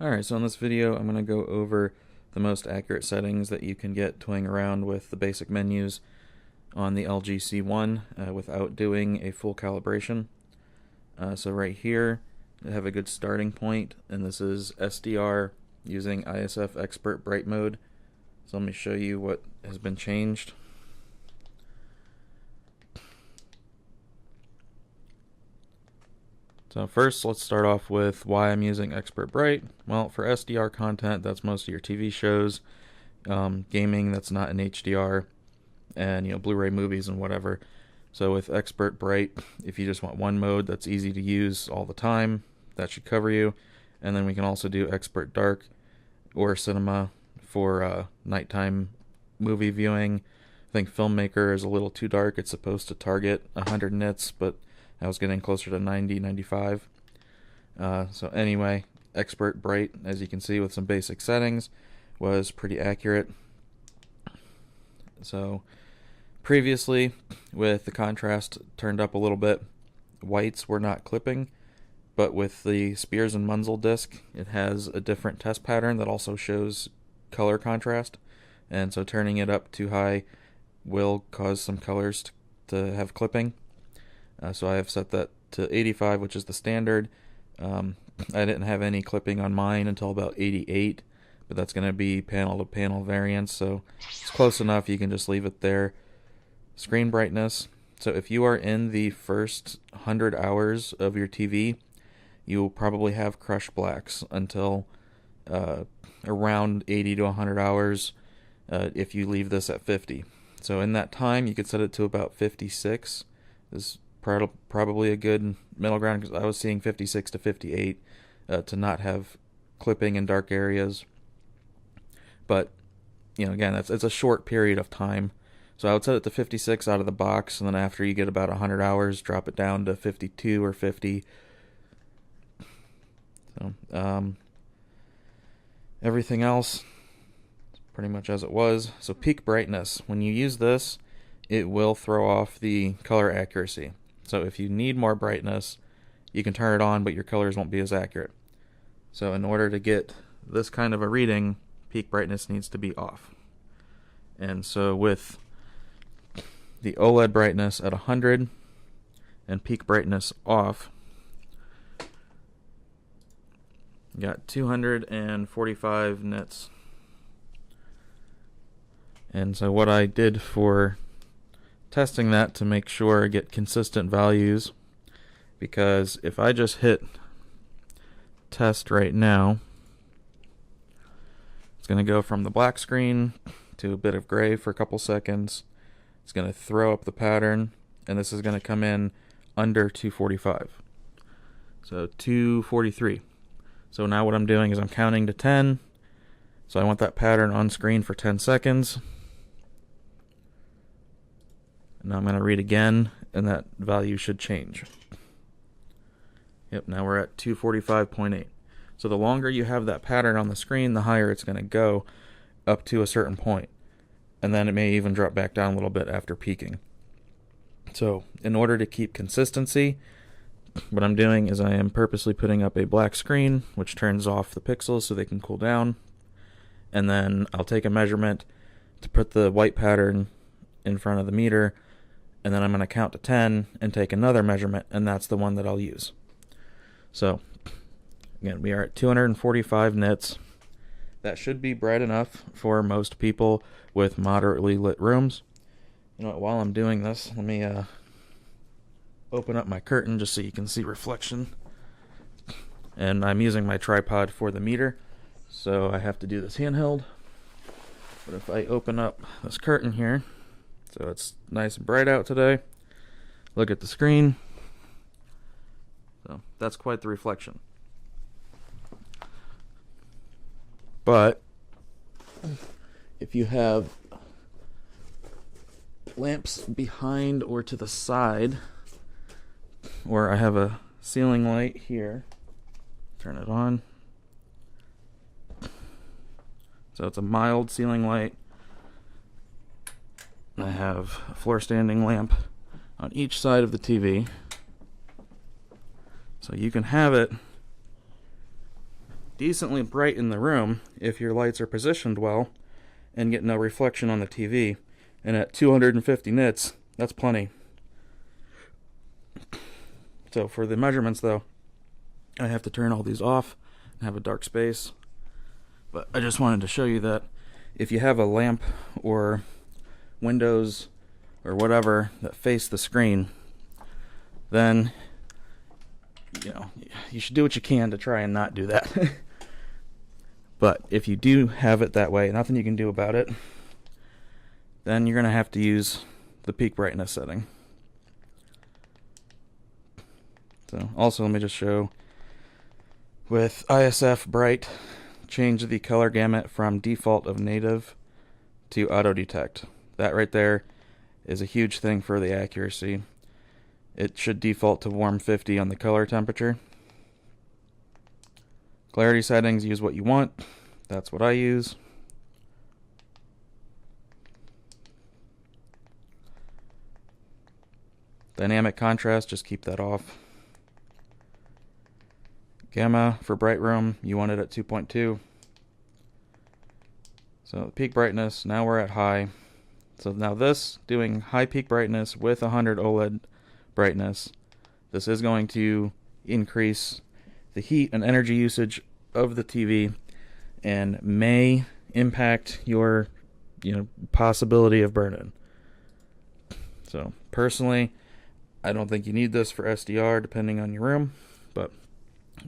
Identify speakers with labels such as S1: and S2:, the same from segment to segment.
S1: Alright, so in this video I'm going to go over the most accurate settings that you can get toying around with the basic menus on the LG C1 without doing a full calibration. So right here I have a good starting point, and this is SDR using ISF Expert Bright mode. So let me show you what has been changed. So first, let's start off with why I'm using Expert Bright. Well, for SDR content, that's most of your TV shows, gaming that's not in HDR, and Blu-ray movies and whatever. So with Expert Bright, if you just want one mode that's easy to use all the time, that should cover you. And then we can also do Expert Dark or Cinema for nighttime movie viewing. I think Filmmaker is a little too dark. It's supposed to target 100 nits, but I was getting closer to 90, 95. So anyway, Expert Bright, as you can see with some basic settings, was pretty accurate. So previously, with the contrast turned up a little bit, whites were not clipping, but with the Spears and Munzel disc, it has a different test pattern that also shows color contrast, and so turning it up too high will cause some colors to have clipping. So I have set that to 85, which is the standard. I didn't have any clipping on mine until about 88, but that's going to be panel to panel variance, so it's close enough. You can just leave it there. Screen brightness. So if you are in the first 100 hours of your TV, you will probably have crushed blacks until around 80 to 100 hours if you leave this at 50. So in that time, you could set it to about 56. This is probably a good middle ground, because I was seeing 56 to 58 to not have clipping in dark areas. But again, it's a short period of time, so I would set it to 56 out of the box, and then after you get about 100 hours, drop it down to 52 or 50. So everything else is pretty much as it was. So peak brightness, when you use this, it will throw off the color accuracy. So if you need more brightness, you can turn it on, but your colors won't be as accurate. So in order to get this kind of a reading, peak brightness needs to be off. And so with the OLED brightness at 100 and peak brightness off, you got 245 nits. And so what I did for testing that to make sure I get consistent values, because if I just hit test right now, it's going to go from the black screen to a bit of gray for a couple seconds. It's going to throw up the pattern, and this is going to come in under 245. So 243. So now what I'm doing is I'm counting to 10. So I want that pattern on screen for 10 seconds. Now I'm going to read again, and that value should change. Yep, now we're at 245.8. So the longer you have that pattern on the screen, the higher it's going to go up to a certain point. And then it may even drop back down a little bit after peaking. So in order to keep consistency, what I'm doing is I am purposely putting up a black screen, which turns off the pixels so they can cool down. And then I'll take a measurement to put the white pattern in front of the meter, and then I'm going to count to 10 and take another measurement, and that's the one that I'll use. So again, we are at 245 nits. That should be bright enough for most people with moderately lit rooms. While I'm doing this, let me open up my curtain just so you can see reflection. And I'm using my tripod for the meter, so I have to do this handheld. But if I open up this curtain here, so it's nice and bright out today, look at the screen. So that's quite the reflection. But if you have lamps behind or to the side, or I have a ceiling light here, turn it on. So it's a mild ceiling light. I have a floor standing lamp on each side of the TV. So you can have it decently bright in the room if your lights are positioned well and get no reflection on the TV. And at 250 nits, that's plenty. So for the measurements though, I have to turn all these off and have a dark space. But I just wanted to show you that if you have a lamp or windows or whatever that face the screen, then you should do what you can to try and not do that. But if you do have it that way, nothing you can do about it, then you're going to have to use the peak brightness setting. So also, let me just show with SDR Bright, change the color gamut from default of native to auto detect. That right there is a huge thing for the accuracy. It should default to warm 50 on the color temperature. Clarity settings, use what you want. That's what I use. Dynamic contrast, just keep that off. Gamma for bright room, you want it at 2.2. So peak brightness, now we're at high. So now this, doing high peak brightness with 100 OLED brightness, this is going to increase the heat and energy usage of the TV and may impact your possibility of burn-in. So personally, I don't think you need this for SDR depending on your room, but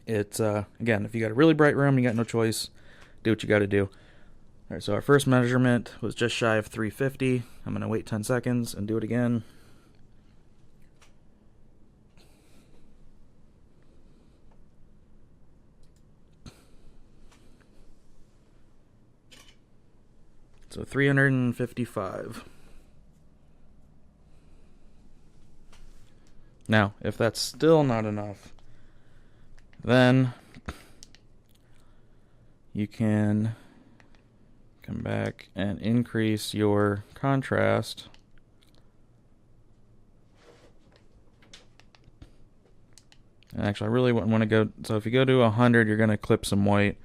S1: it's again, if you got a really bright room, you got no choice, do what you got to do. Alright, so our first measurement was just shy of 350. I'm going to wait 10 seconds and do it again. So 355. Now, if that's still not enough, then you can come back and increase your contrast and actually I really want to go, so if you go to 100 you're going to clip some white.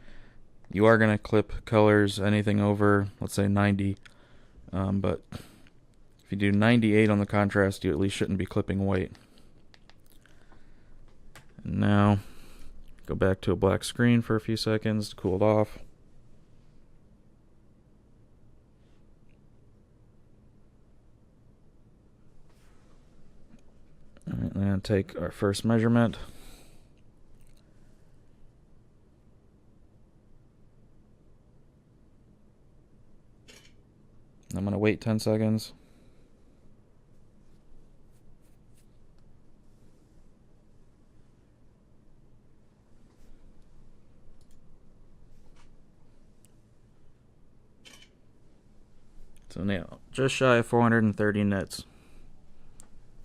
S1: You are going to clip colors anything over, let's say 90, but if you do 98 on the contrast, you at least shouldn't be clipping white. And now go back to a black screen for a few seconds to cool it off. Alright, and take our first measurement. I'm going to wait 10 seconds. So now, just shy of 430 nits.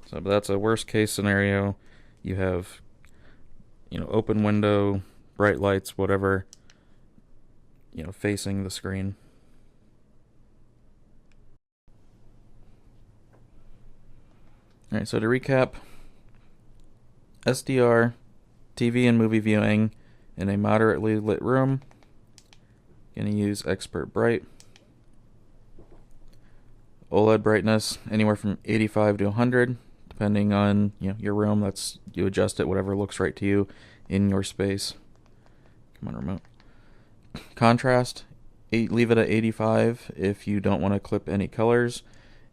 S1: So that's a worst case scenario. You have, open window, bright lights, whatever, facing the screen. Alright, so to recap, SDR, TV and movie viewing in a moderately lit room. Going to use Expert Bright. OLED brightness anywhere from 85 to 100, depending on your room. You adjust it whatever looks right to you in your space. Come on, remote. Contrast, leave it at 85 if you don't want to clip any colors.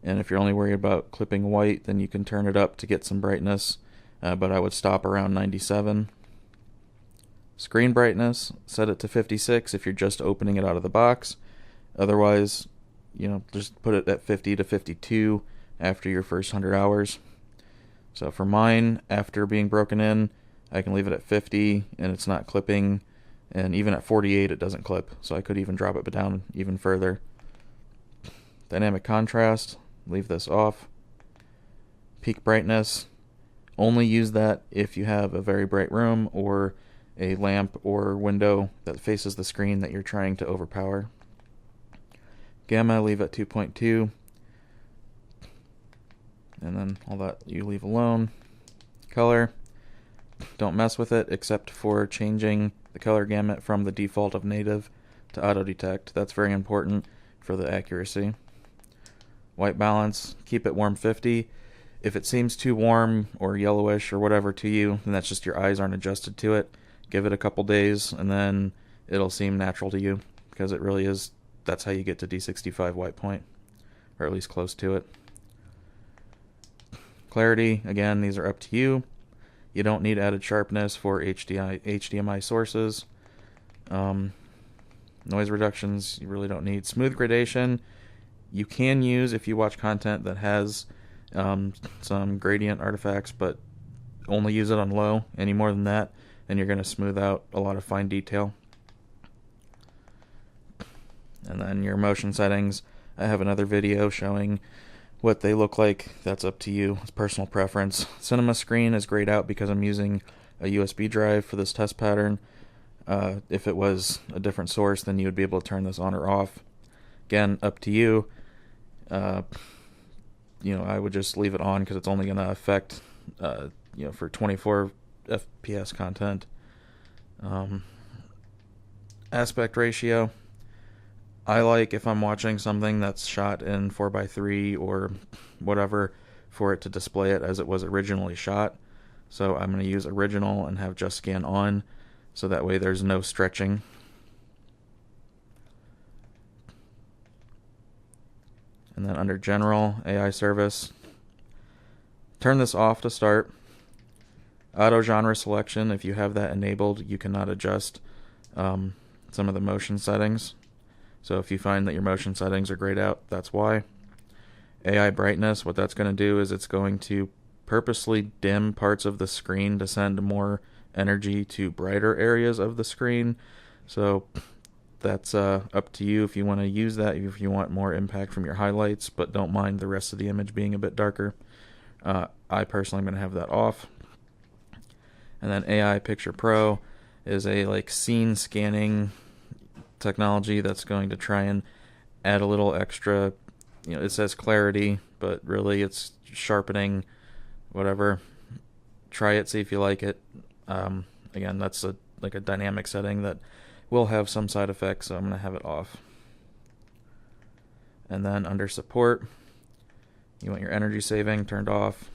S1: And if you're only worried about clipping white, then you can turn it up to get some brightness, but I would stop around 97. Screen brightness, set it to 56 if you're just opening it out of the box. Otherwise, just put it at 50 to 52 after your first 100 hours. So for mine, after being broken in, I can leave it at 50 and it's not clipping, and even at 48 it doesn't clip, so I could even drop it down even further. Dynamic contrast, leave this off. Peak brightness, only use that if you have a very bright room or a lamp or window that faces the screen that you're trying to overpower. Gamma, leave at 2.2, and then all that you leave alone. Color, don't mess with it except for changing the color gamut from the default of native to auto detect. That's very important for the accuracy. White balance, keep it warm 50. If it seems too warm or yellowish or whatever to you, then that's just your eyes aren't adjusted to it. Give it a couple days and then it'll seem natural to you, because it really is. That's how you get to D65 white point, or at least close to it. Clarity, again, these are up to you. You don't need added sharpness for HDMI sources. Noise reductions, you really don't need. Smooth gradation, you can use if you watch content that has some gradient artifacts, but only use it on low. Any more than that, and you're going to smooth out a lot of fine detail. And then your motion settings, I have another video showing what they look like. That's up to you. It's personal preference. Cinema screen is grayed out because I'm using a USB drive for this test pattern. If it was a different source, then you would be able to turn this on or off. Again, up to you. I would just leave it on because it's only going to affect, for 24 FPS content. Aspect ratio. I like, if I'm watching something that's shot in 4:3 or whatever, for it to display it as it was originally shot. So I'm going to use original and have just scan on, so that way there's no stretching. And then under general, AI service, turn this off to start. Auto genre selection, if you have that enabled, you cannot adjust some of the motion settings. So if you find that your motion settings are grayed out, that's why. AI brightness, what that's going to do is it's going to purposely dim parts of the screen to send more energy to brighter areas of the screen. So that's up to you if you want to use that, if you want more impact from your highlights, but don't mind the rest of the image being a bit darker. I personally am going to have that off. And then AI Picture Pro is a scene scanning technology that's going to try and add a little extra, it says clarity, but really it's sharpening, whatever. Try it, see if you like it. Again, that's a dynamic setting that will have some side effects, so I'm going to have it off. And then under support, you want your energy saving turned off,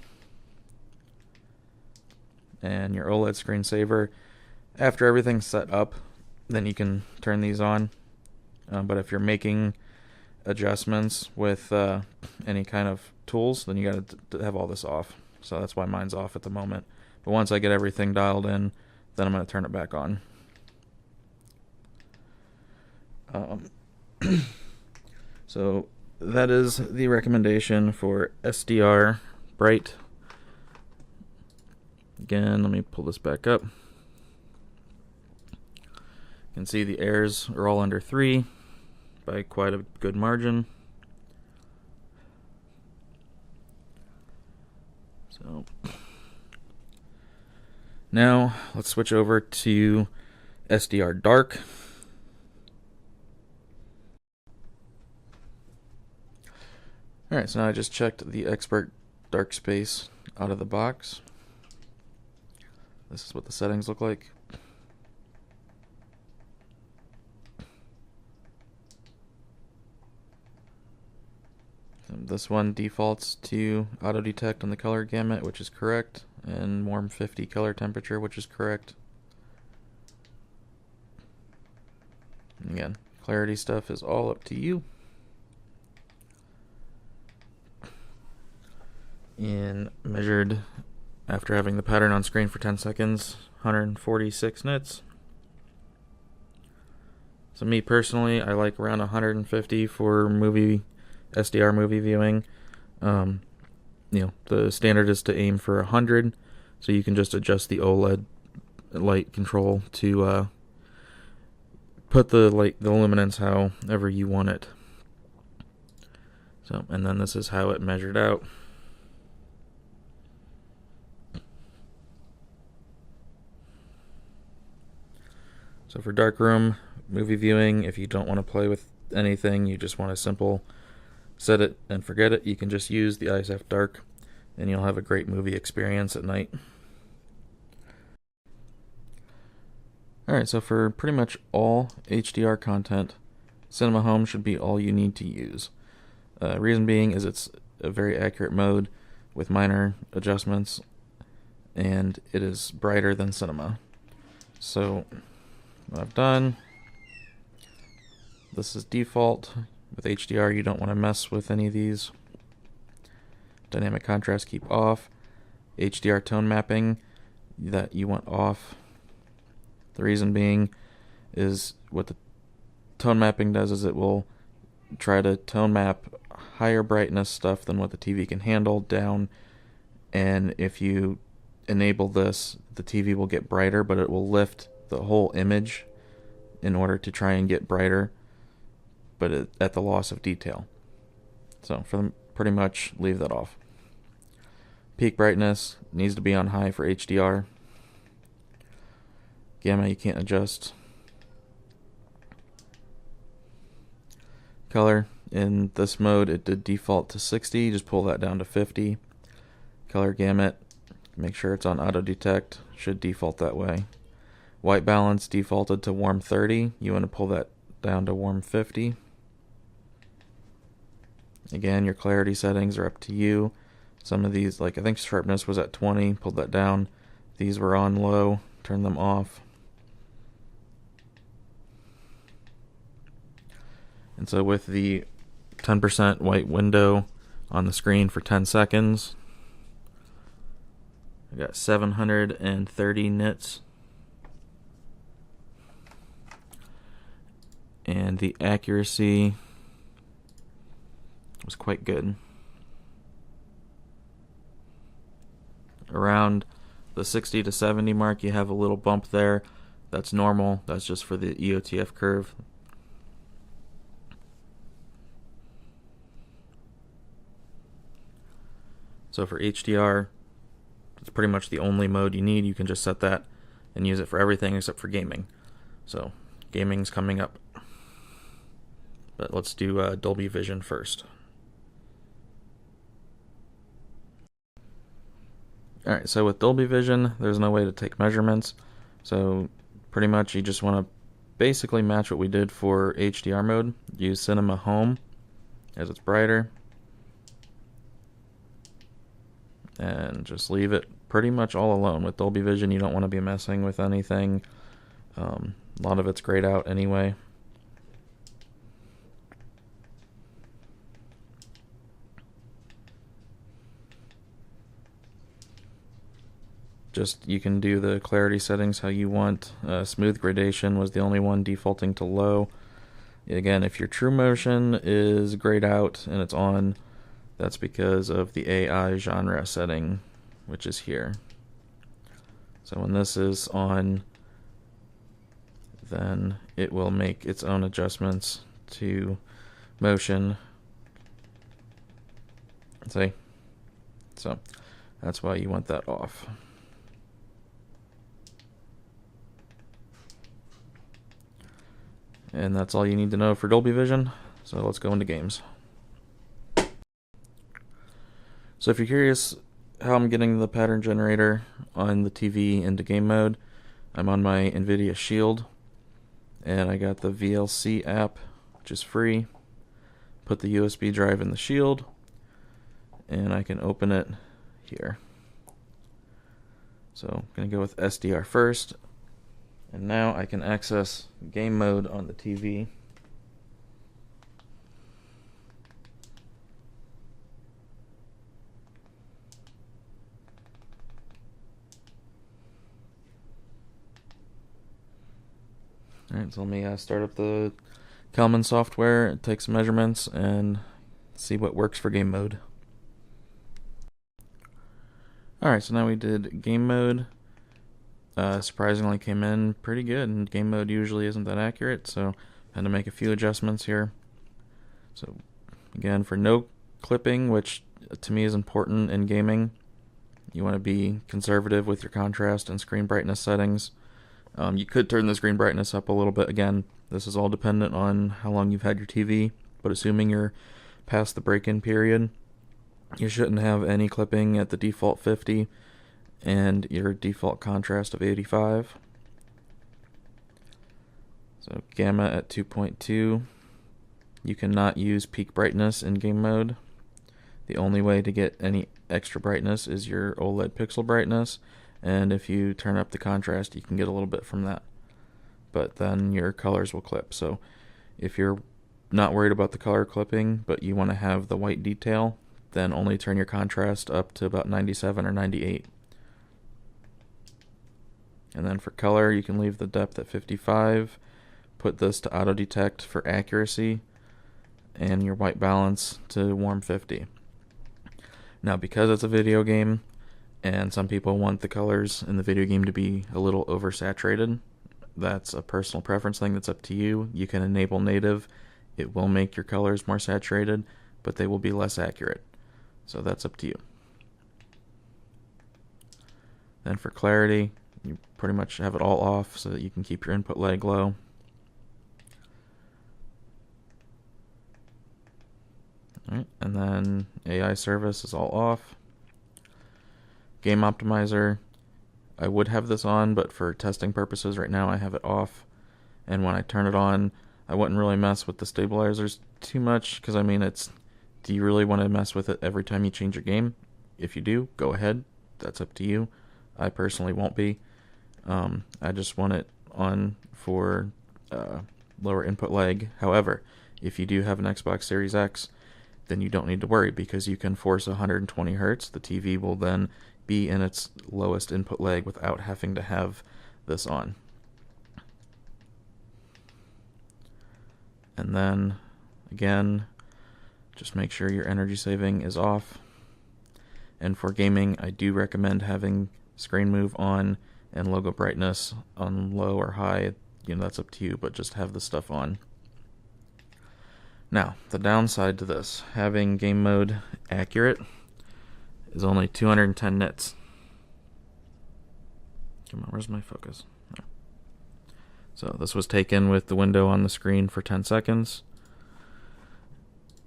S1: and your OLED screensaver. After everything's set up, then you can turn these on. But if you're making adjustments with any kind of tools, then you got to have all this off. So that's why mine's off at the moment. But once I get everything dialed in, then I'm going to turn it back on. So that is the recommendation for SDR Bright. Again, let me pull this back up. You can see the errors are all under 3 by quite a good margin. So now let's switch over to SDR Dark. Alright, so now I just checked the Expert Dark Space out of the box. This is what the settings look like. This one defaults to auto detect on the color gamut, which is correct, and warm 50 color temperature, which is correct. And again, clarity stuff is all up to you. And measured after having the pattern on screen for 10 seconds, 146 nits. So me personally, I like around 150 for SDR movie viewing. The standard is to aim for 100, so you can just adjust the OLED light control to put the luminance however you want it. So, and then this is how it measured out. So for darkroom movie viewing, if you don't want to play with anything, you just want a simple set it and forget it, you can just use the ISF Dark and you'll have a great movie experience at night. Alright, so for pretty much all HDR content, Cinema Home should be all you need to use. Reason being is it's a very accurate mode with minor adjustments, and it is brighter than Cinema. So what I've done, this is default. With HDR you don't want to mess with any of these. Dynamic contrast keep off. HDR tone mapping that you want off. The reason being is what the tone mapping does is it will try to tone map higher brightness stuff than what the TV can handle down, and if you enable this, the TV will get brighter, but it will lift the whole image in order to try and get brighter, but at the loss of detail. So pretty much leave that off. Peak brightness needs to be on high for HDR. Gamma you can't adjust. Color, in this mode it did default to 60, just pull that down to 50. Color gamut, make sure it's on auto detect, should default that way. White balance defaulted to warm 30, you want to pull that down to warm 50. Again, your clarity settings are up to you. Some of these, like I think sharpness was at 20, pulled that down. These were on low, turn them off. And so with the 10% white window on the screen for 10 seconds, I got 730 nits. And the accuracy was quite good. Around the 60 to 70 mark, you have a little bump there. That's normal. That's just for the EOTF curve. So for HDR, it's pretty much the only mode you need. You can just set that and use it for everything except for gaming. So gaming's coming up. But let's do Dolby Vision first. Alright, so with Dolby Vision, there's no way to take measurements. So pretty much you just want to basically match what we did for HDR mode. Use Cinema Home as it's brighter. And just leave it pretty much all alone. With Dolby Vision, you don't want to be messing with anything. A lot of it's grayed out anyway. Just you can do the clarity settings how you want. Smooth gradation was the only one defaulting to low. Again, if your true motion is grayed out and it's on, that's because of the AI genre setting, which is here. So when this is on, then it will make its own adjustments to motion. See? So that's why you want that off. And that's all you need to know for Dolby Vision. So let's go into games. So if you're curious how I'm getting the pattern generator on the TV into game mode, I'm on my NVIDIA Shield, and I got the VLC app, which is free. Put the USB drive in the Shield, and I can open it here. So I'm going to go with SDR first, and now I can access game mode on the TV. Alright, so let me start up the Kalman software, take some measurements, and see what works for game mode. Alright, so now we did game mode. Surprisingly came in pretty good, and game mode usually isn't that accurate, so I had to make a few adjustments here. So again, for no clipping, which to me is important in gaming, you want to be conservative with your contrast and screen brightness settings. You could turn the screen brightness up a little bit. Again, this is all dependent on how long you've had your TV, but assuming you're past the break-in period, you shouldn't have any clipping at the default 50 and your default contrast of 85. So gamma at 2.2. You cannot use peak brightness in game mode. The only way to get any extra brightness is your OLED pixel brightness, and if you turn up the contrast, you can get a little bit from that. But then your colors will clip. So if you're not worried about the color clipping, but you want to have the white detail, then only turn your contrast up to about 97 or 98. And then for color, you can leave the depth at 55, put this to auto detect for accuracy, and your white balance to warm 50. Now, because it's a video game, and some people want the colors in the video game to be a little oversaturated, that's a personal preference thing. That's up to you. You can enable native. It will make your colors more saturated, but they will be less accurate. So that's up to you. Then for clarity, you pretty much have it all off so that you can keep your input lag low. Alright, and then AI service is all off. Game optimizer, I would have this on, but for testing purposes right now I have it off. And when I turn it on, I wouldn't really mess with the stabilizers too much, because I mean, do you really want to mess with it every time you change your game? If you do, go ahead. That's up to you. I personally won't be. I just want it on for lower input lag. However, if you do have an Xbox Series X, then you don't need to worry, because you can force 120 Hertz. The TV will then be in its lowest input lag without having to have this on. And then, again, just make sure your energy saving is off. And for gaming, I do recommend having screen move on and logo brightness on low or high. You know, that's up to you, but just have this stuff on. Now, the downside to this, having game mode accurate, is only 210 nits. Come on, where's my focus? There. So this was taken with the window on the screen for 10 seconds.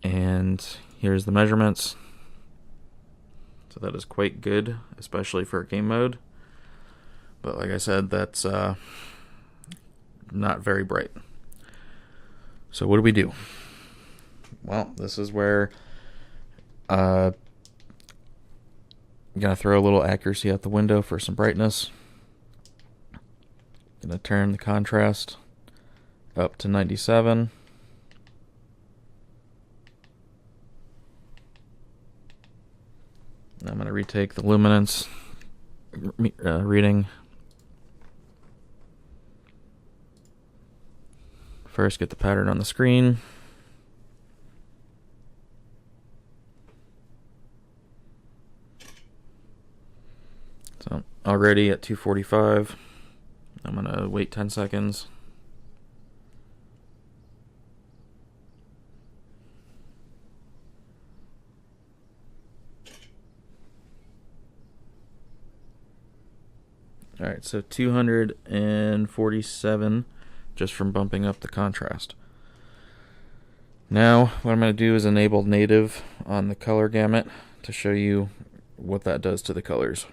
S1: And here's the measurements. So that is quite good, especially for game mode. But like I said, that's not very bright. So what do we do? Well, this is where I'm going to throw a little accuracy out the window for some brightness. Going to turn the contrast up to 97. I'm going to retake the luminance reading. First, get the pattern on the screen. So already at 245. I'm going to wait 10 seconds. Alright, so 247 just from bumping up the contrast. Now, what I'm going to do is enable native on the color gamut to show you what that does to the colors.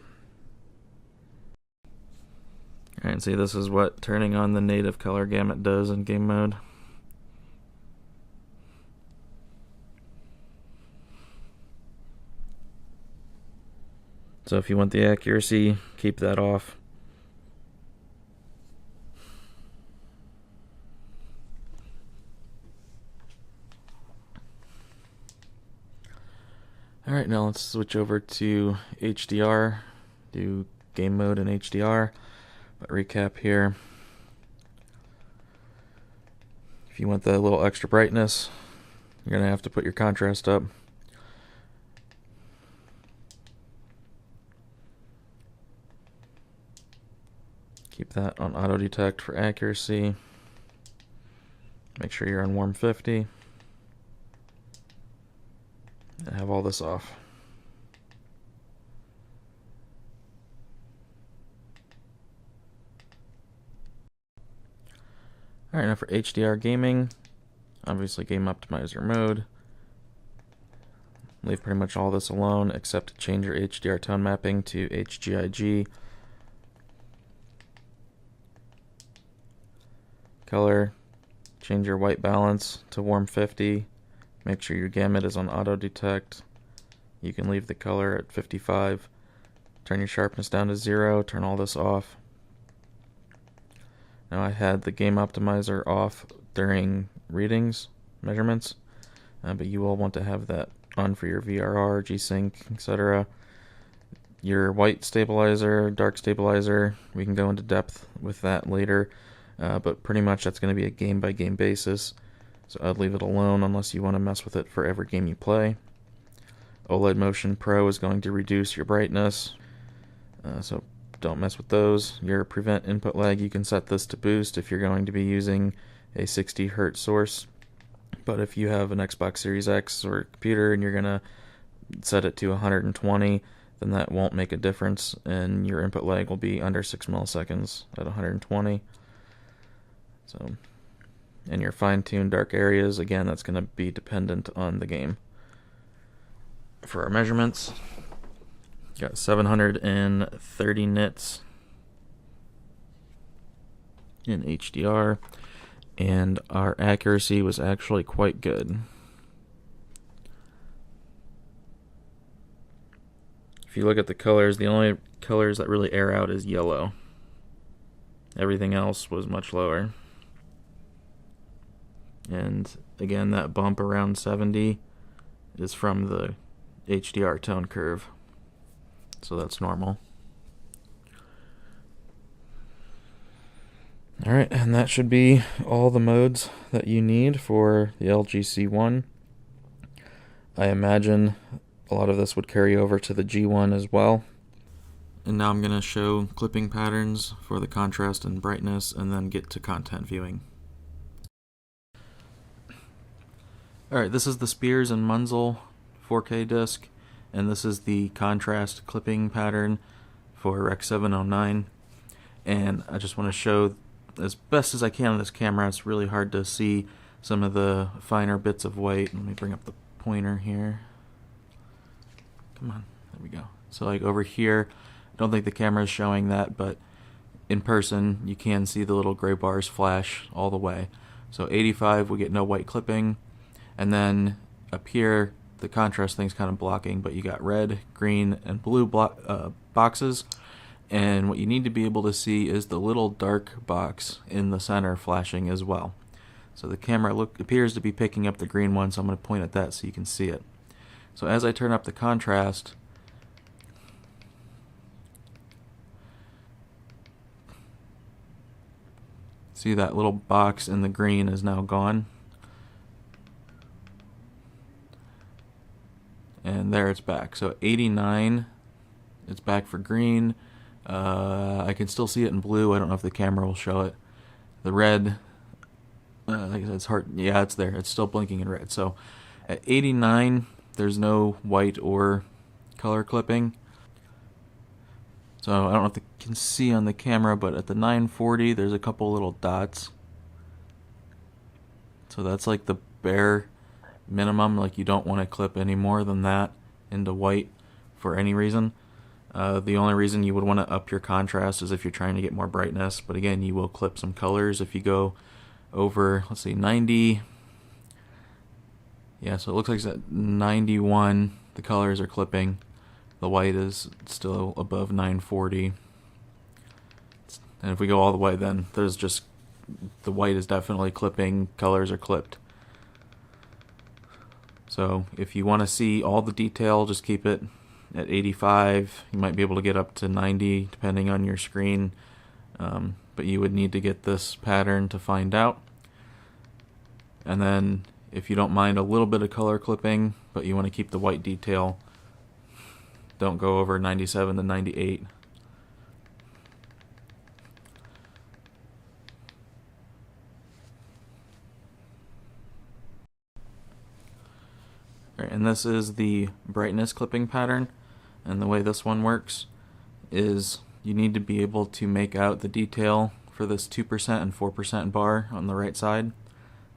S1: Alright, see, this is what turning on the native color gamut does in game mode. So if you want the accuracy, keep that off. Alright, now let's switch over to HDR, do game mode in HDR. But recap here. If you want the little extra brightness, you're going to have to put your contrast up. Keep that on auto detect for accuracy. Make sure you're on warm 50. And have all this off. Alright, now for HDR gaming, obviously game optimizer mode. Leave pretty much all this alone except to change your HDR tone mapping to HGIG. color, change your white balance to warm 50, make sure your gamut is on auto detect. You can leave the color at 55, turn your sharpness down to 0, turn all this off. Now I had the game optimizer off during readings, measurements, but you will want to have that on for your VRR, G-Sync, etc. Your white stabilizer, dark stabilizer, we can go into depth with that later, but pretty much that's going to be a game-by-game basis, so I'd leave it alone unless you want to mess with it for every game you play. OLED Motion Pro is going to reduce your brightness, so don't mess with those. Your prevent input lag, you can set this to boost if you're going to be using a 60 Hz source, but if you have an Xbox Series X or a computer and you're going to set it to 120, then that won't make a difference, and your input lag will be under 6 milliseconds at 120. So, and your fine-tuned dark areas, again, that's going to be dependent on the game. For our measurements, got 730 nits in HDR, and our accuracy was actually quite good. If you look at the colors, the only colors that really air out is yellow. Everything else was much lower. And again, that bump around 70 is from the HDR tone curve, so that's normal. Alright, and that should be all the modes that you need for the LG C1. I imagine a lot of this would carry over to the G1 as well. And now I'm going to show clipping patterns for the contrast and brightness, and then get to content viewing. Alright, this is the Spears and Munzel 4K disc, and this is the contrast clipping pattern for Rec 709. And I just want to show as best as I can on this camera. It's really hard to see some of the finer bits of white. Let me bring up the pointer here. Come on, there we go. So like over here, I don't think the camera is showing that, but in person you can see the little gray bars flash all the way. So 85 we get no white clipping, and then up here the contrast thing's kind of blocking, but you got red, green, and blue boxes, and what you need to be able to see is the little dark box in the center flashing as well. So the camera appears to be picking up the green one, so I'm going to point at that so you can see it. So as I turn up the contrast, see that little box in the green is now gone. And there it's back. So 89, it's back for green. I can still see it in blue. I don't know if the camera will show it. The red, like I said, it's hard. Yeah, it's there. It's still blinking in red. So at 89, there's no white or color clipping. So I don't know if you can see on the camera, but at the 940, there's a couple little dots. So that's like the bare minimum. Like you don't want to clip any more than that into white for any reason. The only reason you would want to up your contrast is if you're trying to get more brightness, but again, you will clip some colors if you go over, let's see, 90. Yeah, so it looks like it's at 91, the colors are clipping. The white is still above 940. And if we go all the way, then there's just, the white is definitely clipping, colors are clipped. So if you want to see all the detail, just keep it at 85. You might be able to get up to 90 depending on your screen, but you would need to get this pattern to find out. And then if you don't mind a little bit of color clipping, but you want to keep the white detail, don't go over 97 to 98. Alright, and this is the brightness clipping pattern, and the way this one works is you need to be able to make out the detail for this 2% and 4% bar on the right side.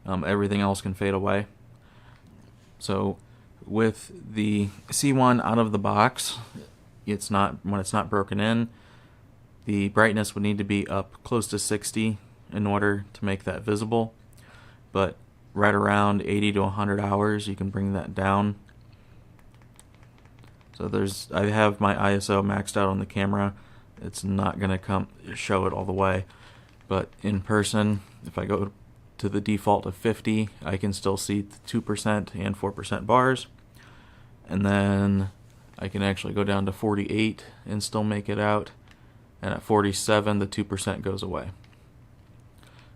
S1: Everything else can fade away. So with the C1 out of the box, when it's not broken in, the brightness would need to be up close to 60 in order to make that visible, but right around 80 to 100 hours you can bring that down. So I have my ISO maxed out on the camera. It's not going to show it all the way, but in person, if I go to the default of 50, I can still see the 2% and 4% bars, and then I can actually go down to 48 and still make it out, and at 47 the 2% goes away.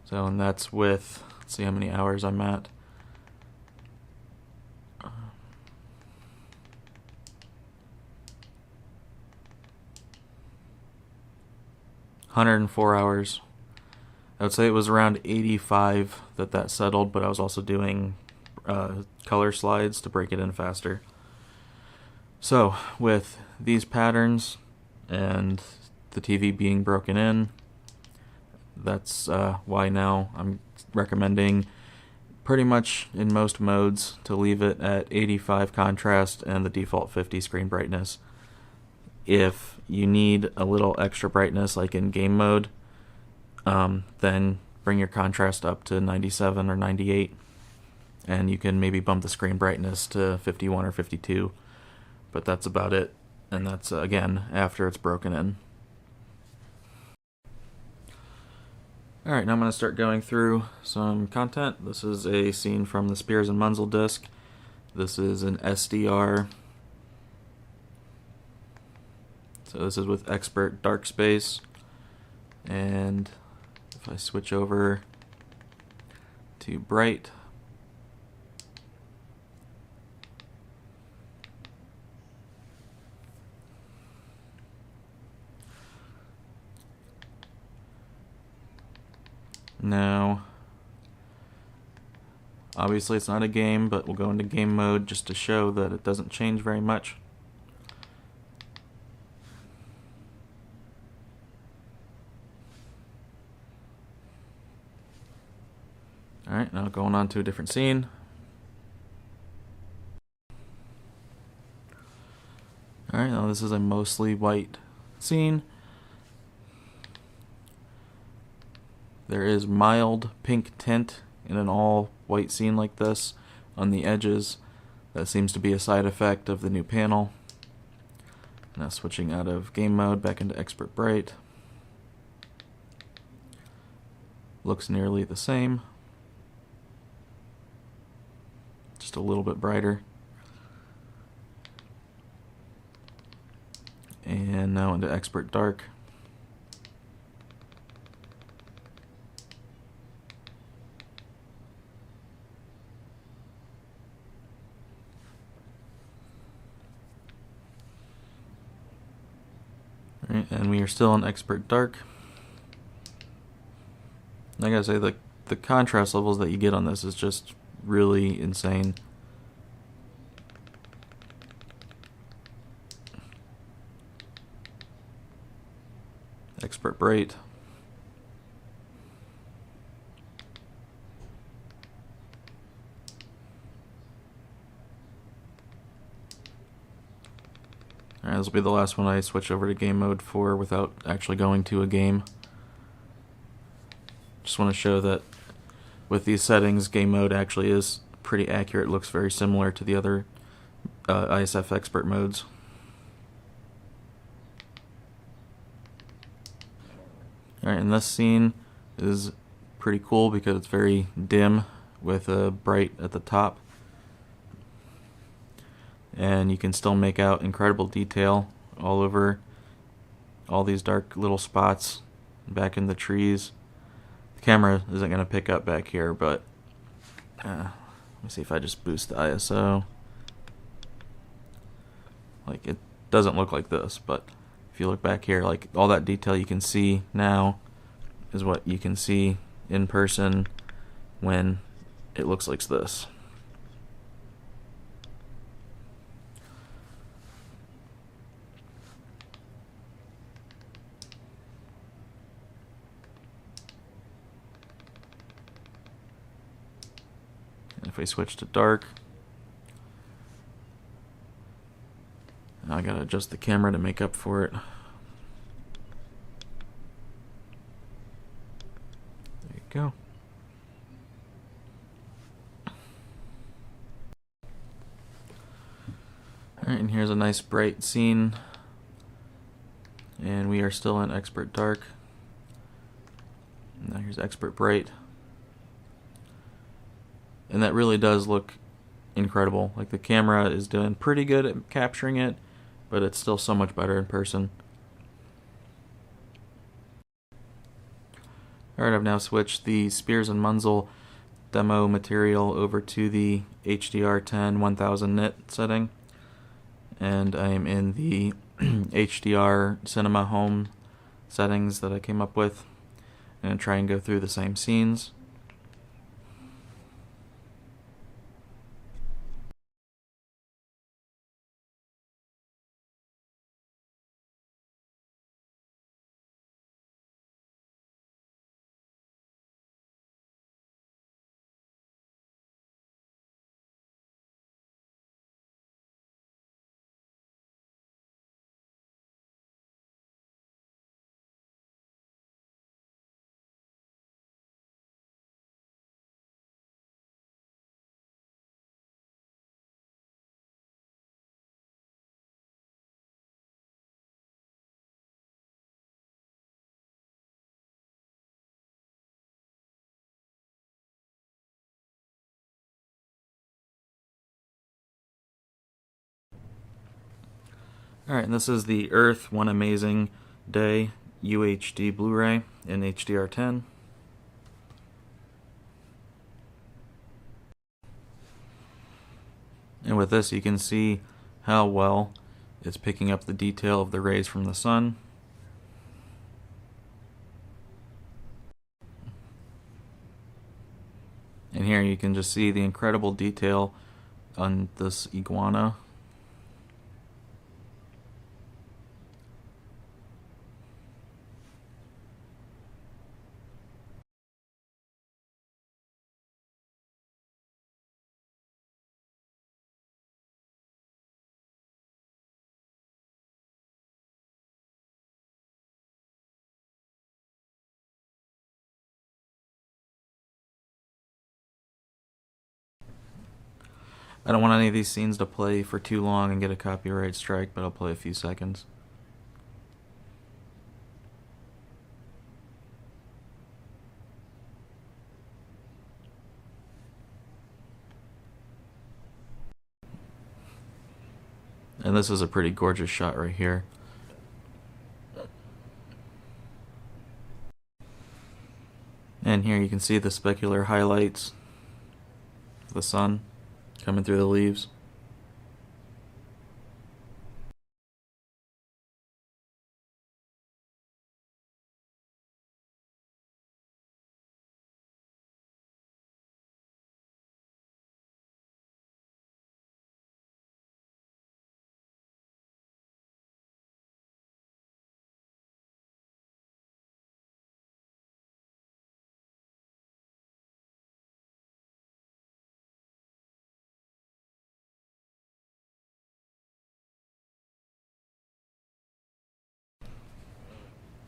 S1: So, and that's with, let's see how many hours I'm at. 104 hours. I would say it was around 85 that settled, but I was also doing color slides to break it in faster. So with these patterns and the TV being broken in, that's why now I'm recommending pretty much in most modes to leave it at 85 contrast and the default 50 screen brightness. If you need a little extra brightness like in game mode, then bring your contrast up to 97 or 98, and you can maybe bump the screen brightness to 51 or 52, but that's about it, and that's again after it's broken in. Alright, now I'm going to start going through some content. This is a scene from the Spears and Munzel disc. This is an SDR. So this is with Expert Dark Space, and if I switch over to Bright, now obviously it's not a game, but we'll go into game mode just to show that it doesn't change very much. Alright, now going on to a different scene. Alright, now this is a mostly white scene. There is mild pink tint in an all white scene like this on the edges. That seems to be a side effect of the new panel. Now switching out of game mode back into Expert Bright. Looks nearly the same. Just a little bit brighter. And now into Expert Dark. Alright, and we are still in Expert Dark. I gotta say, the contrast levels that you get on this is just really insane. Expert Bright. Alright, this will be the last one I switch over to game mode for without actually going to a game. Just want to show that with these settings, game mode actually is pretty accurate. It looks very similar to the other ISF expert modes. Alright, and this scene is pretty cool because it's very dim with a bright at the top. And you can still make out incredible detail all over all these dark little spots back in the trees. The camera isn't going to pick up back here, but let me see if I just boost the ISO. Like, it doesn't look like this, but if you look back here, like all that detail you can see now is what you can see in person when it looks like this. If I switch to dark, now I gotta adjust the camera to make up for it. go. Alright, and here's a nice bright scene. And we are still in Expert Dark. Now here's Expert Bright. And that really does look incredible. Like, the camera is doing pretty good at capturing it, but it's still so much better in person. Alright, I've now switched the Spears and Munzel demo material over to the HDR 1000 nit setting, and I am in the HDR Cinema Home settings that I came up with, and try and go through the same scenes. Alright, and this is the Earth One Amazing Day UHD Blu-ray in HDR 10. And with this, you can see how well it's picking up the detail of the rays from the sun. And here you can just see the incredible detail on this iguana. I don't want any of these scenes to play for too long and get a copyright strike, but I'll play a few seconds. And this is a pretty gorgeous shot right here. And here you can see the specular highlights of the sun coming through the leaves.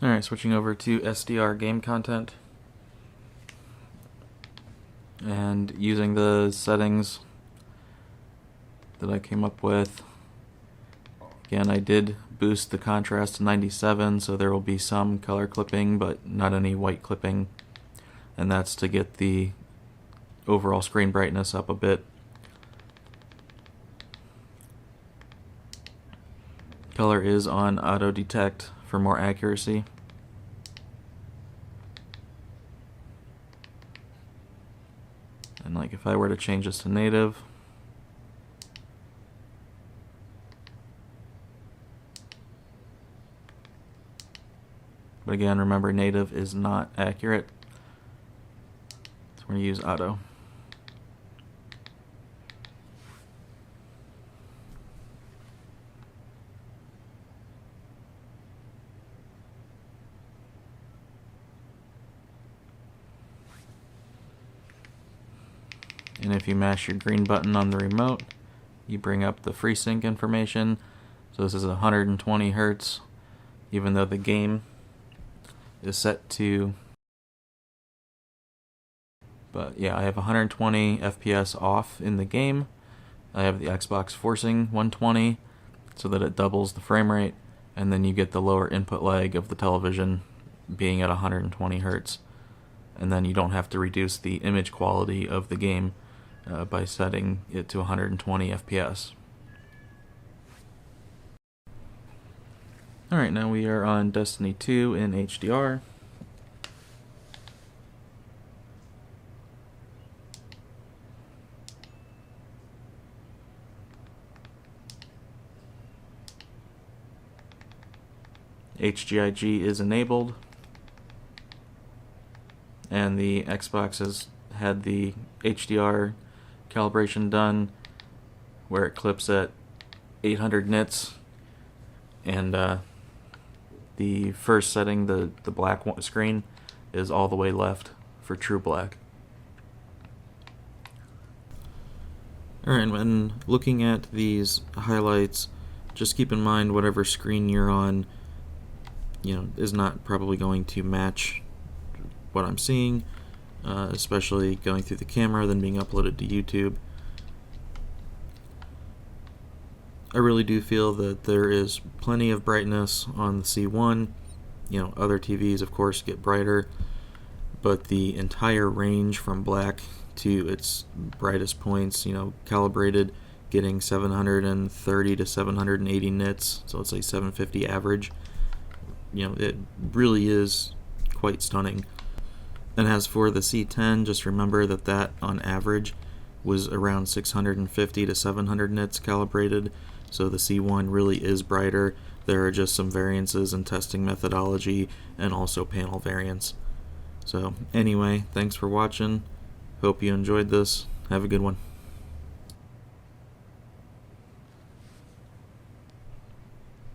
S1: Alright, switching over to SDR Game Content. And using the settings that I came up with. Again, I did boost the contrast to 97, so there will be some color clipping, but not any white clipping. And that's to get the overall screen brightness up a bit. Color is on auto detect for more accuracy. And like if I were to change this to native, but again, remember, native is not accurate, so we're going to use auto. And if you mash your green button on the remote, you bring up the FreeSync information. So this is 120 Hertz, even though the game is set to But yeah, I have 120 FPS off in the game. I have the Xbox forcing 120 so that it doubles the frame rate, and then you get the lower input lag of the television being at 120 Hertz. And then you don't have to reduce the image quality of the game by setting it to 120 FPS. Alright, now we are on Destiny 2 in HDR. HGIG is enabled, and the Xbox has had the HDR calibration done where it clips at 800 nits, and the first setting, the black screen, is all the way left for true black. Alright, when looking at these highlights, just keep in mind whatever screen you're on, is not probably going to match what I'm seeing, especially going through the camera, then being uploaded to YouTube. I really do feel that there is plenty of brightness on the C1. Other TVs, of course, get brighter, but the entire range from black to its brightest points, calibrated, getting 730 to 780 nits, so let's say 750 average. It really is quite stunning. And as for the C10, just remember that on average was around 650 to 700 nits calibrated, so the C1 really is brighter. There are just some variances in testing methodology and also panel variants. So anyway, thanks for watching. Hope you enjoyed this. Have a good one.